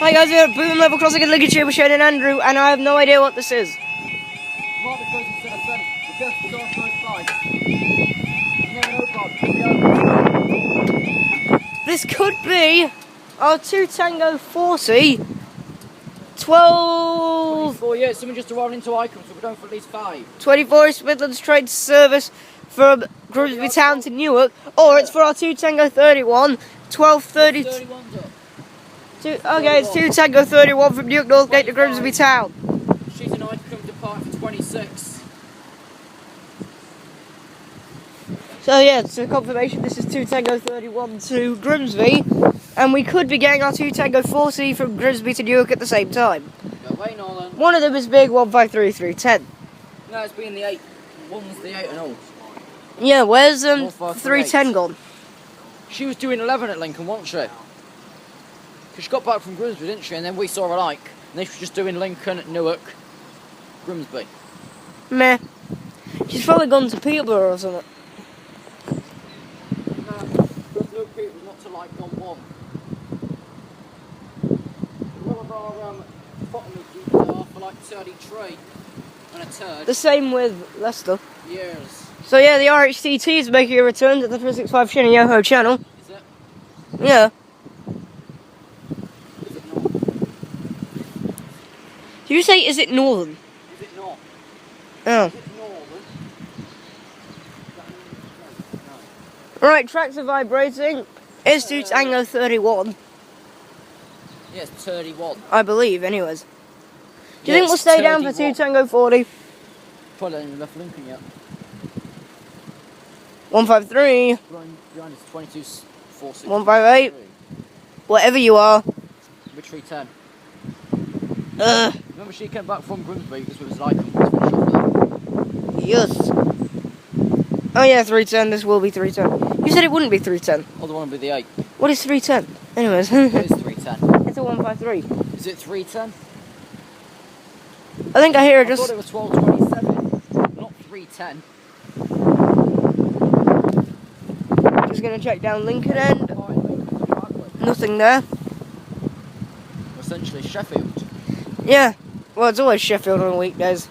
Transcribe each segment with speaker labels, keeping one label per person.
Speaker 1: Hi guys, we're at Boultham level crossing at Lincolnshire with Shane and Andrew, and I have no idea what this is. This could be our 2 Tango 40 12
Speaker 2: 24, yeah, someone just arrived into Icon, so we're going for at least 5.
Speaker 1: 24 East Midlands train service from Grimsby Town to Newark, or it's for our 2 Tango 31 12:30.
Speaker 2: 31's up.
Speaker 1: Okay, it's 2 Tango 31 from Newark Northgate to Grimsby Town.
Speaker 2: She's an Icon depart for 26.
Speaker 1: So yeah, it's a confirmation this is 2 Tango 31 to Grimsby, and we could be getting our 2 Tango 40 from Grimsby to Newark at the same time.
Speaker 2: Go away, Nolan.
Speaker 1: One of them is big 153 310.
Speaker 2: No, it's been the 8. One's the 8 and all.
Speaker 1: Yeah, where's
Speaker 2: 153
Speaker 1: 310 gone?
Speaker 2: She was doing 11 at Lincoln, wasn't she? Because she got back from Grimsby, didn't she? And then we saw her like, and then she was just doing Lincoln, Newark, Grimsby.
Speaker 1: Meh. She's probably gone to Peterborough or something.
Speaker 2: No, because Newark Peterborough's not to like on 1. One of our bottom are for like 33 and a third.
Speaker 1: The same with Leicester.
Speaker 2: Years.
Speaker 1: So yeah, the RHTT is making a return to the 365 Shin and Yoho channel.
Speaker 2: Is it?
Speaker 1: Yeah.
Speaker 2: Is it not?
Speaker 1: Did you say, is it Northern?
Speaker 2: Is it not?
Speaker 1: Oh.
Speaker 2: Is it northern? That means no.
Speaker 1: Right, tracks are vibrating. It's 2 Tango 31,
Speaker 2: Yeah, it's 31.
Speaker 1: I believe, anyways. Do you
Speaker 2: Yeah,
Speaker 1: think we'll
Speaker 2: it's
Speaker 1: stay down for 2
Speaker 2: 31.
Speaker 1: Tango 40?
Speaker 2: Probably hasn't even left Lincoln yet.
Speaker 1: 153,
Speaker 2: Behind is 22, 46.
Speaker 1: 158, whatever you are.
Speaker 2: Which 310?
Speaker 1: Ugh,
Speaker 2: Remember she came back from Grimsby because it was like a finish off there.
Speaker 1: yes. Oh yeah, 310, this will be 310. You said it wouldn't be 310.
Speaker 2: Other one would be the 8.
Speaker 1: What is 310? Anyways,
Speaker 2: It is 310.
Speaker 1: it's a 153.
Speaker 2: Is it 310?
Speaker 1: I think I hear
Speaker 2: I
Speaker 1: it just...
Speaker 2: thought it was 1227, not 310.
Speaker 1: Just gonna check down Lincoln End.
Speaker 2: We're
Speaker 1: Nothing there.
Speaker 2: essentially Sheffield.
Speaker 1: Yeah. Well, it's always Sheffield on weekdays.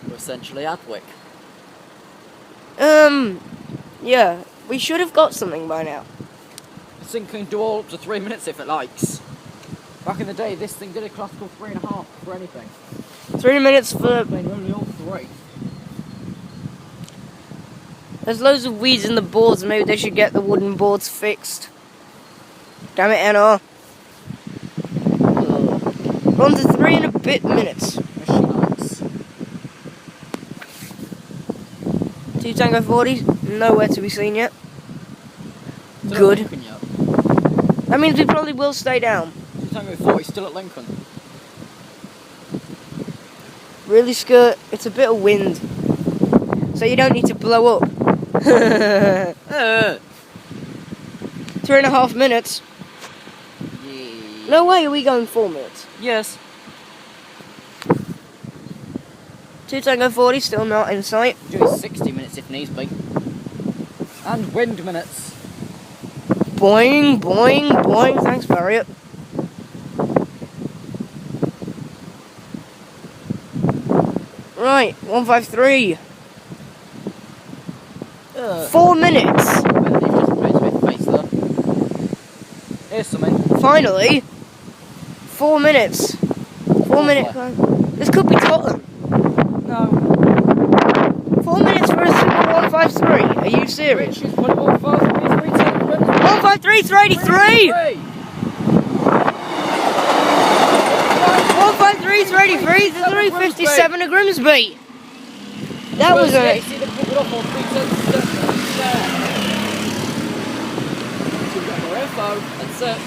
Speaker 2: We're essentially Adwick.
Speaker 1: Yeah. We should have got something by now.
Speaker 2: This thing can do all up to 3 minutes if it likes. Back in the day, this thing did a classical 3.5 for anything.
Speaker 1: 3 minutes for...
Speaker 2: Only all 3.
Speaker 1: There's loads of weeds in the boards. Maybe they should get the wooden boards fixed. Damn it, NR. We're on to 3 and a bit minutes. 2 Tango 40s, nowhere to be seen yet. Good. That means we probably will stay down.
Speaker 2: 2 Tango 40 still at Lincoln.
Speaker 1: Really skirt, it's a bit of wind. So you don't need to blow up. 3.5 minutes.
Speaker 2: Yeah.
Speaker 1: No way are we going 4 minutes.
Speaker 2: Yes.
Speaker 1: 2 Tango 40 still not in sight.
Speaker 2: Do 60 minutes if needs be. And wind minutes.
Speaker 1: Boing, boing, boing. Thanks, Barriott. Right, 153. 4 minutes.
Speaker 2: Here's something.
Speaker 1: Finally. 4 minutes. 4 minutes. This could be Tottenham.
Speaker 2: No.
Speaker 1: 4 minutes for a simple 153. Are you serious?
Speaker 2: She's put
Speaker 1: 153 is 83. 153 is 83. The 357 to Grimsby. That was a...
Speaker 2: See the put it off on 310. That's it.